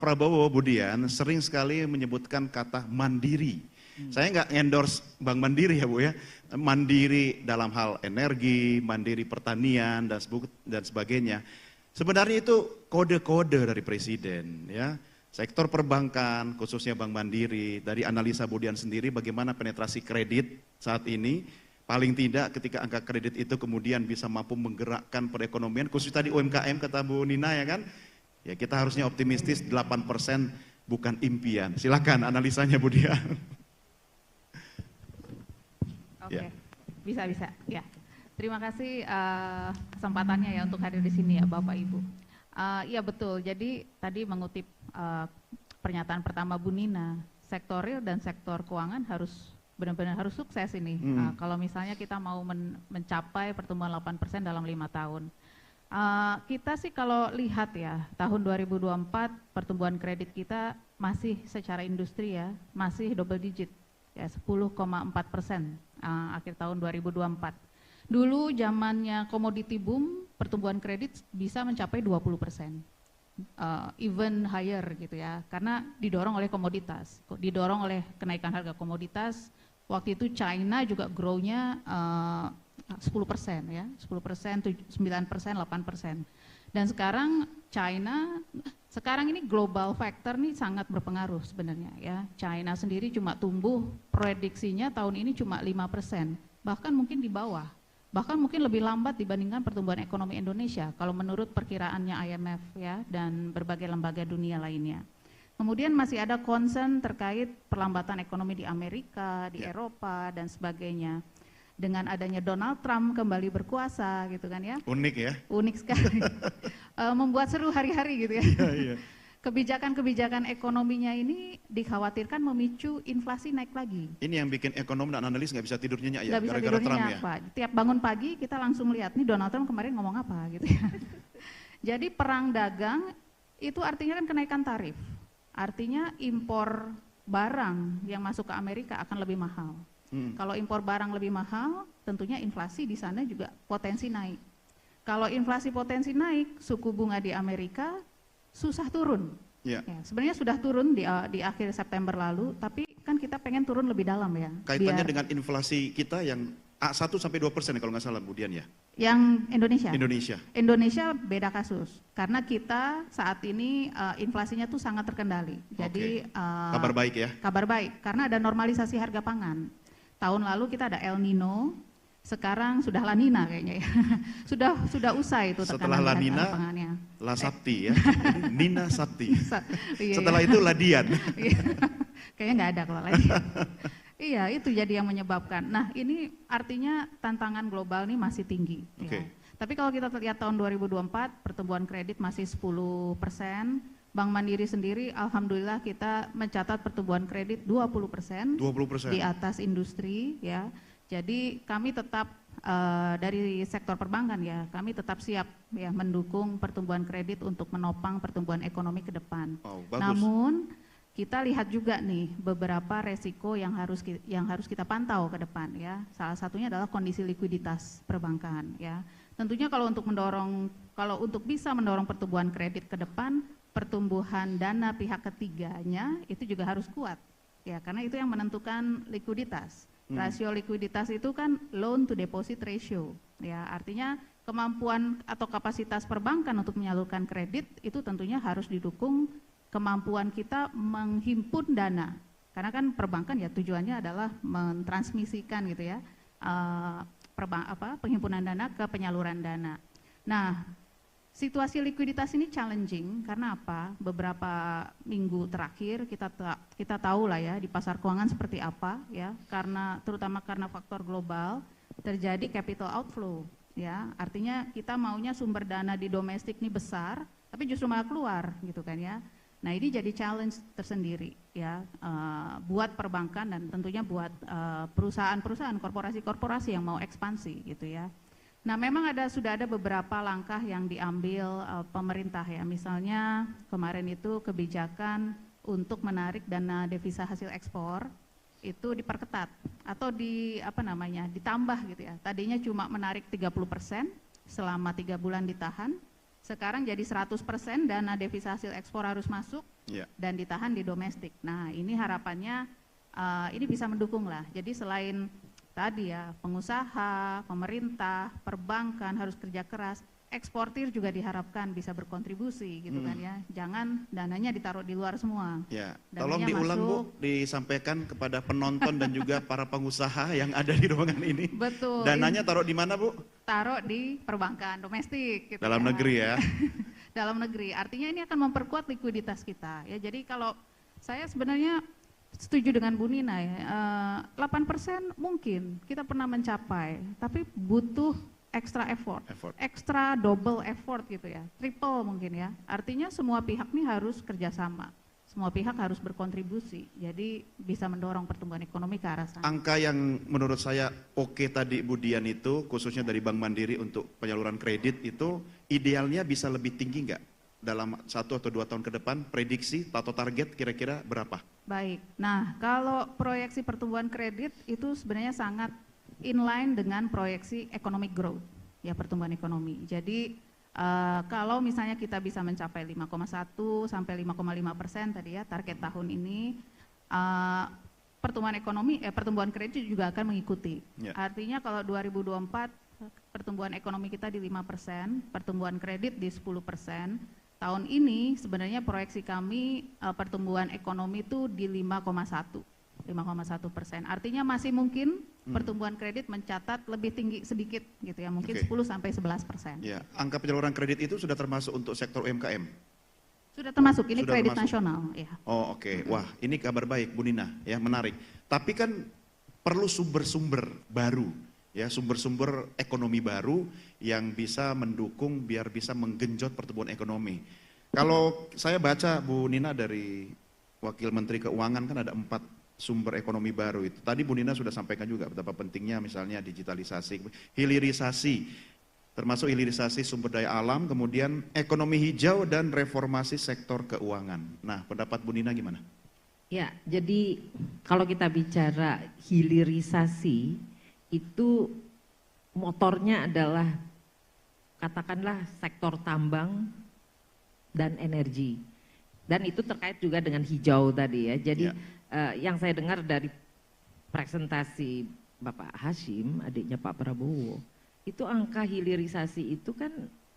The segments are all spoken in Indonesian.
Prabowo Budian sering sekali menyebutkan kata mandiri. Saya nggak endorse Bank Mandiri ya Bu ya. Mandiri dalam hal energi, mandiri pertanian dan sebagainya. Sebenarnya itu kode-kode dari Presiden ya. Sektor perbankan, khususnya Bank Mandiri, dari analisa Budian sendiri bagaimana penetrasi kredit saat ini, paling tidak ketika angka kredit itu kemudian bisa mampu menggerakkan perekonomian, khusus tadi UMKM kata Bu Nina ya kan, ya kita harusnya optimistis 8% bukan impian. Silakan analisanya Budian. Oke, bisa. Ya, terima kasih kesempatannya ya untuk hadir di sini ya Bapak Ibu. Iya betul, jadi tadi mengutip pernyataan pertama Bu Nina, sektor real dan sektor keuangan harus benar-benar harus sukses ini. Kalau misalnya kita mau mencapai pertumbuhan 8% dalam 5 tahun. Kita sih kalau lihat ya, tahun 2024 pertumbuhan kredit kita masih secara industri ya, masih double digit, ya 10,4% akhir tahun 2024. Dulu zamannya komoditi boom, pertumbuhan kredit bisa mencapai 20%, even higher gitu ya, karena didorong oleh komoditas, didorong oleh kenaikan harga komoditas. Waktu itu China juga grow-nya 10% ya, 10%, 9%, 8%. Dan sekarang China, sekarang ini global factor nih sangat berpengaruh sebenarnya ya. China sendiri cuma tumbuh, prediksinya tahun ini cuma 5%, bahkan mungkin di bawah. Bahkan mungkin lebih lambat dibandingkan pertumbuhan ekonomi Indonesia kalau menurut perkiraannya IMF ya dan berbagai lembaga dunia lainnya. Kemudian masih ada concern terkait perlambatan ekonomi di Amerika, di Eropa dan sebagainya. Dengan adanya Donald Trump kembali berkuasa gitu kan ya. Unik ya. Unik sekali. Membuat seru hari-hari gitu ya. Iya. Kebijakan-kebijakan ekonominya ini dikhawatirkan memicu inflasi naik lagi. Ini yang bikin ekonom dan analis nggak bisa tidur nyenyak ya, Nggak bisa gara-gara tidur Trump nyenyak, ya. Pak. Tiap bangun pagi kita langsung lihat nih Donald Trump kemarin ngomong apa gitu ya. Jadi perang dagang itu artinya kan kenaikan tarif. Artinya impor barang yang masuk ke Amerika akan lebih mahal. Kalau impor barang lebih mahal, tentunya inflasi di sana juga potensi naik. Kalau inflasi potensi naik, suku bunga di Amerika susah turun. Ya, sebenarnya sudah turun di akhir September lalu, tapi kan kita pengen turun lebih dalam ya. Kaitannya dengan inflasi kita yang 1-2% kalau nggak salah Budian ya? Yang Indonesia? Indonesia. Indonesia beda kasus, karena kita saat ini inflasinya tuh sangat terkendali. Jadi kabar baik ya? Kabar baik, karena ada normalisasi harga pangan. Tahun lalu kita ada El Nino, sekarang sudah La Nina kayaknya ya. sudah usai itu tekanan setelah La Nina, pangannya. La Sapti ya, Nina Sapti. Iya, setelah itu Ladian. Kayaknya nggak ada kalau Ladian. Iya, itu jadi yang menyebabkan. Nah, ini artinya tantangan global ini masih tinggi. Ya. Tapi kalau kita lihat tahun 2024, pertumbuhan kredit masih 10%. Bank Mandiri sendiri, alhamdulillah kita mencatat pertumbuhan kredit 20%. 20% di atas industri ya. Jadi kami tetap dari sektor perbankan ya, kami tetap siap ya mendukung pertumbuhan kredit untuk menopang pertumbuhan ekonomi ke depan. Namun kita lihat juga nih beberapa resiko yang harus kita pantau ke depan ya. Salah satunya adalah kondisi likuiditas perbankan ya. Tentunya kalau untuk bisa mendorong pertumbuhan kredit ke depan, pertumbuhan dana pihak ketiganya itu juga harus kuat ya, karena itu yang menentukan likuiditas. Rasio likuiditas itu kan loan to deposit ratio ya, artinya kemampuan atau kapasitas perbankan untuk menyalurkan kredit itu tentunya harus didukung kemampuan kita menghimpun dana, karena kan perbankan ya tujuannya adalah mentransmisikan gitu ya penghimpunan dana ke penyaluran dana. Nah, situasi likuiditas ini challenging karena apa? Beberapa minggu terakhir kita tahu lah ya di pasar keuangan seperti apa ya, terutama karena faktor global terjadi capital outflow ya. Artinya kita maunya sumber dana di domestik ini besar, tapi justru malah keluar gitu kan ya. Nah, ini jadi challenge tersendiri ya buat perbankan dan tentunya buat perusahaan-perusahaan, korporasi-korporasi yang mau ekspansi gitu ya. Nah, memang sudah ada beberapa langkah yang diambil pemerintah ya. Misalnya kemarin itu kebijakan untuk menarik dana devisa hasil ekspor itu diperketat atau ditambah gitu ya. Tadinya cuma menarik 30% selama 3 bulan ditahan. Sekarang jadi 100% dana devisa hasil ekspor harus masuk Ya. dan ditahan di domestik. Nah, ini harapannya ini bisa mendukung lah. Jadi selain tadi ya pengusaha, pemerintah, perbankan harus kerja keras, eksportir juga diharapkan bisa berkontribusi gitu kan ya. Jangan dananya ditaruh di luar semua. Ya, Dananya tolong diulang Bu, masuk. disampaikan kepada penonton dan juga para pengusaha yang ada di ruangan ini. Betul. Dananya taruh di mana Bu? Taruh di perbankan domestik gitu Dalam ya. negeri ya. Dalam negeri. Artinya ini akan memperkuat likuiditas kita ya. Jadi kalau saya sebenarnya setuju dengan Bu Nina ya, 8% mungkin kita pernah mencapai, tapi butuh extra effort, extra double effort gitu ya, triple mungkin ya. Artinya semua pihak nih harus kerjasama, semua pihak harus berkontribusi, jadi bisa mendorong pertumbuhan ekonomi ke arah sana. Angka yang menurut saya oke tadi Bu Dian itu, khususnya dari Bank Mandiri untuk penyaluran kredit itu idealnya bisa lebih tinggi nggak? Dalam 1 atau 2 tahun ke depan, prediksi atau target kira-kira berapa? Baik, nah kalau proyeksi pertumbuhan kredit itu sebenarnya sangat inline dengan proyeksi economic growth, ya pertumbuhan ekonomi. Jadi kalau misalnya kita bisa mencapai 5,1 sampai 5,5% tadi ya target tahun ini, pertumbuhan ekonomi, pertumbuhan kredit juga akan mengikuti. Ya. Artinya kalau 2024 pertumbuhan ekonomi kita di 5%, pertumbuhan kredit di 10%. Tahun ini sebenarnya proyeksi kami pertumbuhan ekonomi itu di 5,1%. Artinya masih mungkin pertumbuhan kredit mencatat lebih tinggi sedikit gitu ya, mungkin 10 sampai 11%. Ya, angka penyaluran kredit itu sudah termasuk untuk sektor UMKM? Sudah termasuk, ini Sudah kredit termasuk. nasional ya. Oh oke. Wah ini kabar baik Bu Nina ya, menarik. Tapi kan perlu sumber-sumber baru ya, sumber-sumber ekonomi baru yang bisa mendukung biar bisa menggenjot pertumbuhan ekonomi. Kalau saya baca Bu Nina dari Wakil Menteri Keuangan kan ada 4 sumber ekonomi baru itu. Tadi Bu Nina sudah sampaikan juga betapa pentingnya misalnya digitalisasi, hilirisasi, termasuk hilirisasi sumber daya alam, kemudian ekonomi hijau dan reformasi sektor keuangan. Nah, pendapat Bu Nina gimana? Ya, jadi kalau kita bicara hilirisasi itu motornya adalah katakanlah sektor tambang dan energi. Dan itu terkait juga dengan hijau tadi ya. Jadi yang saya dengar dari presentasi Bapak Hashim, adiknya Pak Prabowo, itu angka hilirisasi itu kan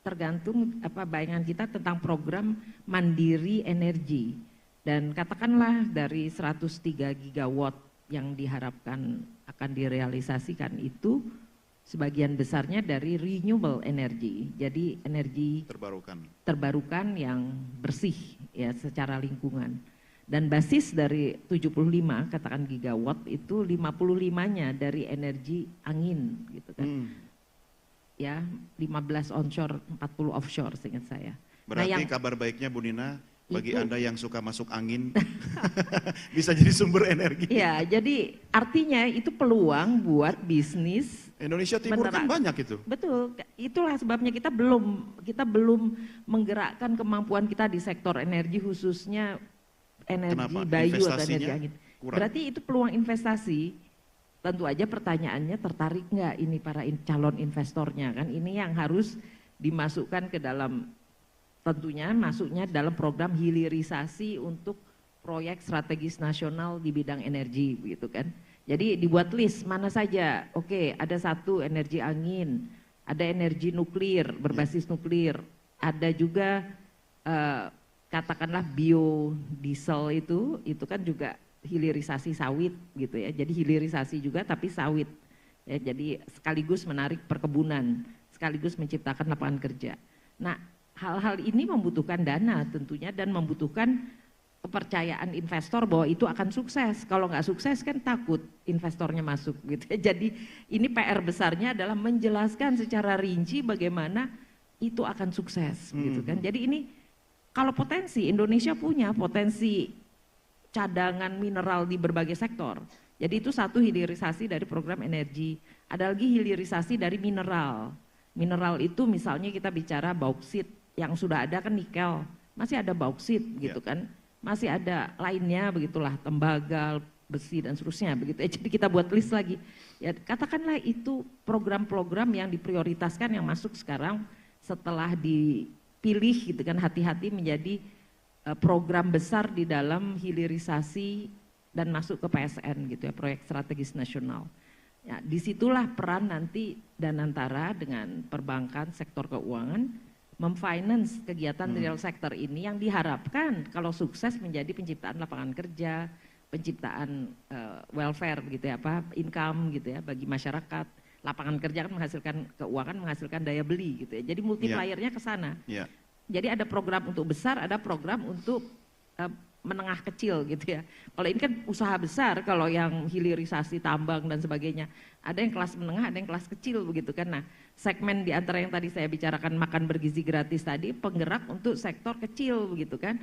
tergantung bayangan kita tentang program mandiri energi. Dan katakanlah dari 103 gigawatt yang diharapkan akan direalisasikan itu sebagian besarnya dari renewable energy. Jadi energi terbarukan yang bersih ya secara lingkungan. Dan basis dari 75 katakan gigawatt itu 55-nya dari energi angin gitu kan. Ya, 15 onshore, 40 offshore seingat saya. Berarti kabar baiknya Bu Nina, bagi Anda yang suka masuk angin bisa jadi sumber energi. Ya, jadi artinya itu peluang buat bisnis Indonesia Timur kan banyak itu. Betul, itulah sebabnya kita belum menggerakkan kemampuan kita di sektor energi, khususnya energi bayu atau energi angin. Berarti itu peluang investasi. Tentu aja pertanyaannya, tertarik nggak ini para calon investornya kan? Ini yang harus dimasukkan ke dalam, tentunya masuknya dalam program hilirisasi untuk proyek strategis nasional di bidang energi begitu kan. Jadi dibuat list mana saja, oke, ada satu energi angin, ada energi nuklir berbasis nuklir, ada juga katakanlah biodiesel itu kan juga hilirisasi sawit gitu ya. Jadi hilirisasi juga tapi sawit. Ya, jadi sekaligus menarik perkebunan, sekaligus menciptakan lapangan kerja. Nah, hal-hal ini membutuhkan dana tentunya dan membutuhkan kepercayaan investor bahwa itu akan sukses. Kalau nggak sukses kan takut investornya masuk gitu ya. Jadi ini PR besarnya adalah menjelaskan secara rinci bagaimana itu akan sukses gitu kan. Jadi ini kalau potensi, Indonesia punya potensi cadangan mineral di berbagai sektor. Jadi itu satu hilirisasi dari program energi. Ada lagi hilirisasi dari mineral. Mineral itu misalnya kita bicara bauksit, yang sudah ada kan nikel, masih ada bauksit gitu kan. Masih ada lainnya begitulah, tembaga, besi dan seterusnya begitu. Jadi kita buat list lagi. Ya katakanlah itu program-program yang diprioritaskan yang masuk sekarang setelah dipilih gitu kan, hati-hati menjadi program besar di dalam hilirisasi dan masuk ke PSN gitu ya, proyek strategis nasional. Ya, disitulah peran nanti Danantara dengan perbankan, sektor keuangan memfinance kegiatan real sector ini yang diharapkan kalau sukses menjadi penciptaan lapangan kerja, penciptaan welfare gitu ya, income gitu ya bagi masyarakat. Lapangan kerja kan menghasilkan keuangan, menghasilkan daya beli gitu ya. Jadi multipliernya ke sana. Yeah. Jadi ada program untuk besar, ada program untuk menengah kecil gitu ya. Kalau ini kan usaha besar, kalau yang hilirisasi tambang dan sebagainya, ada yang kelas menengah, ada yang kelas kecil begitu kan. Nah, segmen di antara yang tadi saya bicarakan makan bergizi gratis tadi, penggerak untuk sektor kecil begitu kan.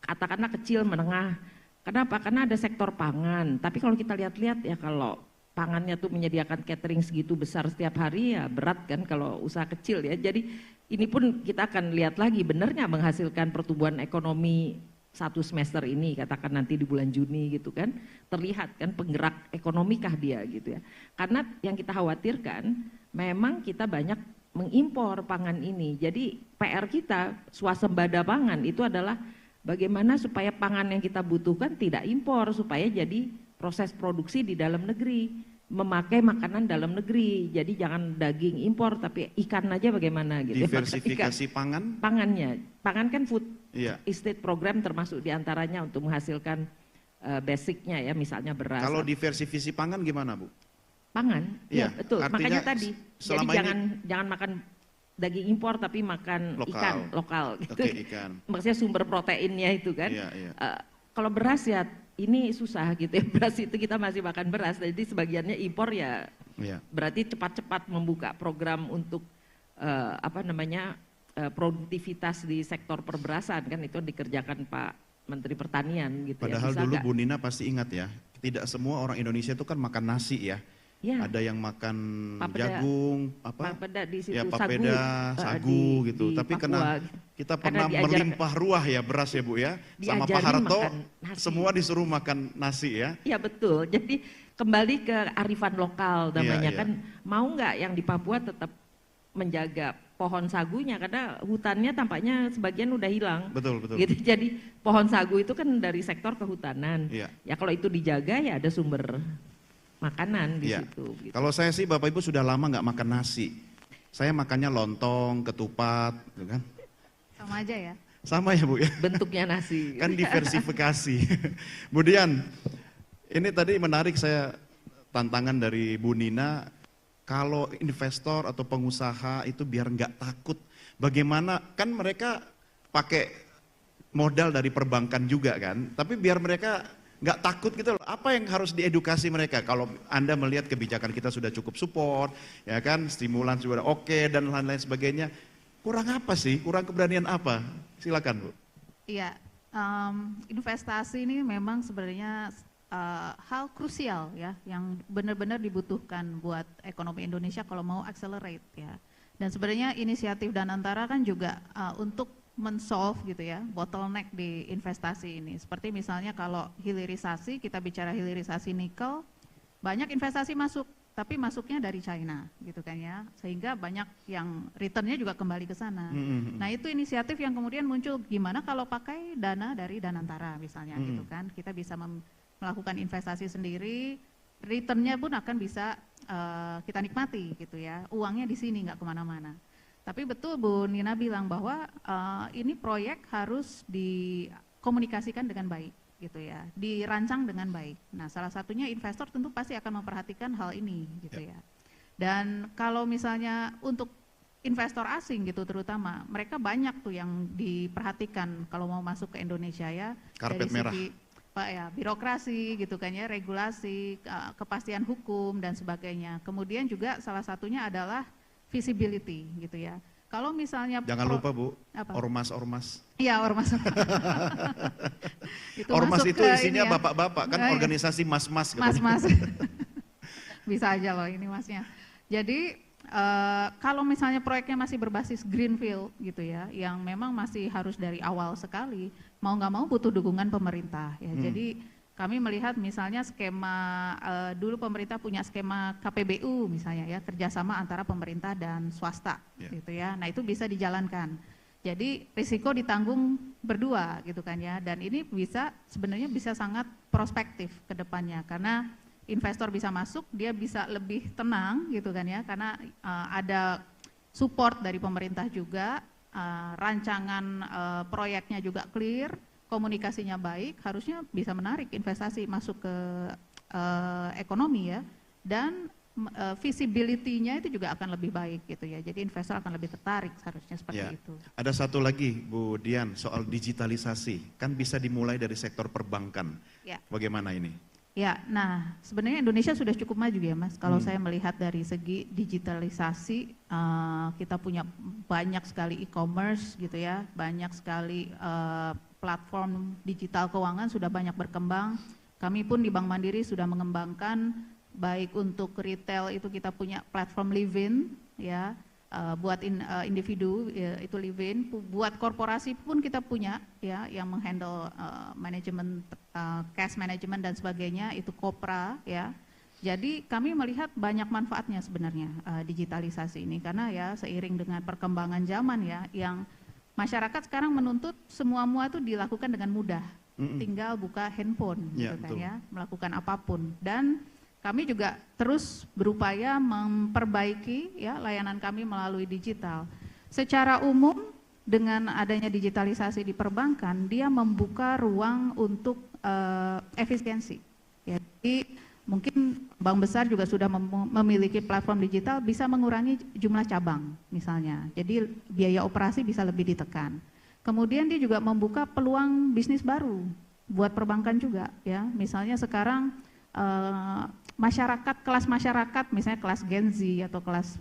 Katakanlah kecil, menengah. Kenapa? Karena ada sektor pangan. Tapi kalau kita lihat-lihat ya, kalau pangannya tuh menyediakan catering segitu besar setiap hari ya berat kan kalau usaha kecil ya. Jadi ini pun kita akan lihat lagi benernya menghasilkan pertumbuhan ekonomi satu semester ini, katakan nanti di bulan Juni gitu kan, terlihat kan penggerak ekonomikah dia gitu ya. Karena yang kita khawatirkan memang kita banyak mengimpor pangan ini. Jadi PR kita swasembada pangan itu adalah bagaimana supaya pangan yang kita butuhkan tidak impor, supaya jadi proses produksi di dalam negeri. Memakai makanan dalam negeri, jadi jangan daging impor tapi ikan aja bagaimana gitu. Diversifikasi pangan? Pangan kan food estate program termasuk diantaranya untuk menghasilkan basicnya ya, misalnya beras. Kalau diversifikasi pangan gimana Bu? Pangan, ya betul. Makanya tadi, jadi jangan makan daging impor tapi makan ikan lokal gitu. Ikan. Maksudnya sumber proteinnya itu kan. Kalau beras ya ini susah gitu ya, beras itu kita masih makan beras, jadi sebagiannya impor ya, berarti cepat-cepat membuka program untuk produktivitas di sektor perberasan kan itu dikerjakan Pak Menteri Pertanian gitu. Padahal ya. Padahal dulu Bu Nina pasti ingat ya, tidak semua orang Indonesia itu kan makan nasi ya. Ya. Ada yang makan jagung, papeda di situ, sagu gitu. Tapi kita pernah melimpah ruah ya beras ya Bu ya. Sama Pak Harto semua disuruh makan nasi ya. Iya betul. Jadi kembali ke arifan lokal namanya kan. Mau nggak yang di Papua tetap menjaga pohon sagunya karena hutannya tampaknya sebagian udah hilang. Betul. Gitu. Jadi pohon sagu itu kan dari sektor kehutanan. Ya kalau itu dijaga ya ada sumber makanan di situ. Gitu. Kalau saya sih Bapak Ibu sudah lama nggak makan nasi. Saya makannya lontong, ketupat, gitu kan? Sama aja ya? Sama ya Bu ya? Bentuknya nasi. Kan diversifikasi. Kemudian ini tadi menarik saya tantangan dari Bu Nina, kalau investor atau pengusaha itu biar nggak takut. Bagaimana, kan mereka pakai modal dari perbankan juga kan, tapi biar mereka nggak takut gitu loh. Apa yang harus diedukasi mereka? Kalau Anda melihat kebijakan kita sudah cukup support, ya kan, stimulan sudah oke dan lain-lain sebagainya. Kurang apa sih? Kurang keberanian apa? Silakan Bu. Iya, investasi ini memang sebenarnya hal krusial ya, yang benar-benar dibutuhkan buat ekonomi Indonesia kalau mau accelerate ya. Dan sebenarnya inisiatif Danantara kan juga untuk men-solve gitu ya, bottleneck di investasi ini. Seperti misalnya kalau hilirisasi, kita bicara hilirisasi nikel, banyak investasi masuk, tapi masuknya dari China gitu kan ya, sehingga banyak yang returnnya juga kembali ke sana. Nah itu inisiatif yang kemudian muncul, gimana kalau pakai dana dari Danantara misalnya gitu kan, kita bisa melakukan investasi sendiri, returnnya pun akan bisa kita nikmati gitu ya, uangnya di sini nggak kemana-mana. Tapi betul Bu Nina bilang bahwa ini proyek harus dikomunikasikan dengan baik gitu ya, dirancang dengan baik. Nah salah satunya investor tentu pasti akan memperhatikan hal ini gitu ya. Dan kalau misalnya untuk investor asing gitu terutama, mereka banyak tuh yang diperhatikan kalau mau masuk ke Indonesia ya. Karpet merah. Pak ya, birokrasi gitu kan ya, regulasi, kepastian hukum dan sebagainya. Kemudian juga salah satunya adalah visibility gitu ya. Kalau misalnya jangan lupa Bu, ormas-ormas. Iya, ormas. Ormas itu isinya bapak-bapak kan, organisasi mas-mas. Mas-mas. Bisa aja loh ini masnya. Jadi kalau misalnya proyeknya masih berbasis greenfield gitu ya, yang memang masih harus dari awal sekali, mau nggak mau butuh dukungan pemerintah ya. Jadi kami melihat misalnya skema, dulu pemerintah punya skema KPBU misalnya ya, kerjasama antara pemerintah dan swasta gitu ya. Nah itu bisa dijalankan. Jadi risiko ditanggung berdua gitu kan ya, dan ini sebenarnya bisa sangat prospektif ke depannya karena investor bisa masuk, dia bisa lebih tenang gitu kan ya, karena ada support dari pemerintah juga, rancangan proyeknya juga clear, komunikasinya baik, harusnya bisa menarik investasi masuk ke ekonomi ya, dan visibility-nya itu juga akan lebih baik gitu ya. Jadi investor akan lebih tertarik seharusnya seperti Ya. itu. Ada satu lagi Bu Dian, soal digitalisasi. Kan bisa dimulai dari sektor perbankan. Ya. Bagaimana ini? Ya, nah sebenarnya Indonesia sudah cukup maju ya Mas. Kalau saya melihat dari segi digitalisasi, kita punya banyak sekali e-commerce gitu ya, banyak sekali platform digital keuangan sudah banyak berkembang. Kami pun di Bank Mandiri sudah mengembangkan, baik untuk retail itu kita punya platform Livin ya, buat individu ya, itu Livin, buat korporasi pun kita punya ya yang menghandle manajemen cash management dan sebagainya, itu Kopra ya. Jadi kami melihat banyak manfaatnya sebenarnya digitalisasi ini, karena ya seiring dengan perkembangan zaman ya, yang masyarakat sekarang menuntut semua itu dilakukan dengan mudah, tinggal buka handphone gitu kan ya, melakukan apapun. Dan kami juga terus berupaya memperbaiki ya layanan kami melalui digital. Secara umum dengan adanya digitalisasi di perbankan, dia membuka ruang untuk efisiensi. Ya, jadi mungkin bank besar juga sudah memiliki platform digital, bisa mengurangi jumlah cabang misalnya. Jadi biaya operasi bisa lebih ditekan. Kemudian dia juga membuka peluang bisnis baru buat perbankan juga ya. Misalnya sekarang kelas masyarakat, misalnya kelas Gen Z atau kelas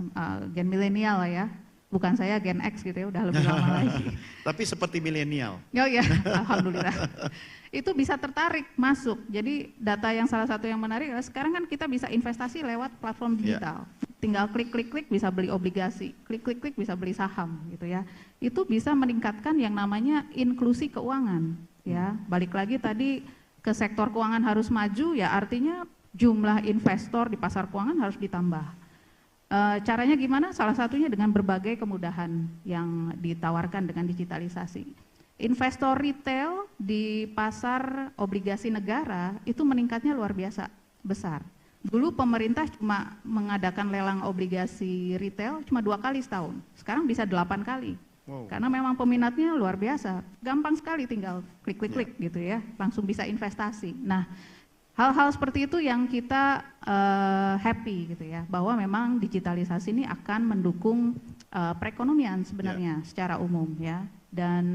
Gen milenial ya, bukan saya Gen X gitu ya, udah lebih lama lagi. Tapi seperti milenial. Oh ya, alhamdulillah. Itu bisa tertarik masuk. Jadi data yang salah satu yang menarik adalah sekarang kan kita bisa investasi lewat platform digital. Tinggal klik bisa beli obligasi, klik bisa beli saham gitu ya. Itu bisa meningkatkan yang namanya inklusi keuangan ya. Balik lagi tadi ke sektor keuangan harus maju ya, artinya jumlah investor di pasar keuangan harus ditambah. Caranya gimana? Salah satunya dengan berbagai kemudahan yang ditawarkan dengan digitalisasi. Investor retail di pasar obligasi negara itu meningkatnya luar biasa besar. Dulu pemerintah cuma mengadakan lelang obligasi retail cuma 2 kali setahun, sekarang bisa 8 kali. Wow. Karena memang peminatnya luar biasa, gampang sekali tinggal klik gitu ya, langsung bisa investasi. Nah, hal-hal seperti itu yang kita happy gitu ya, bahwa memang digitalisasi ini akan mendukung perekonomian sebenarnya secara umum ya, dan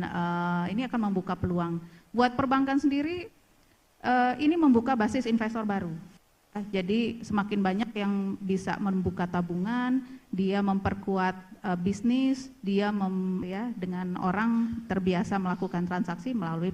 ini akan membuka peluang buat perbankan sendiri. Ini membuka basis investor baru. Jadi semakin banyak yang bisa membuka tabungan, dia memperkuat bisnis, dia dengan orang terbiasa melakukan transaksi melalui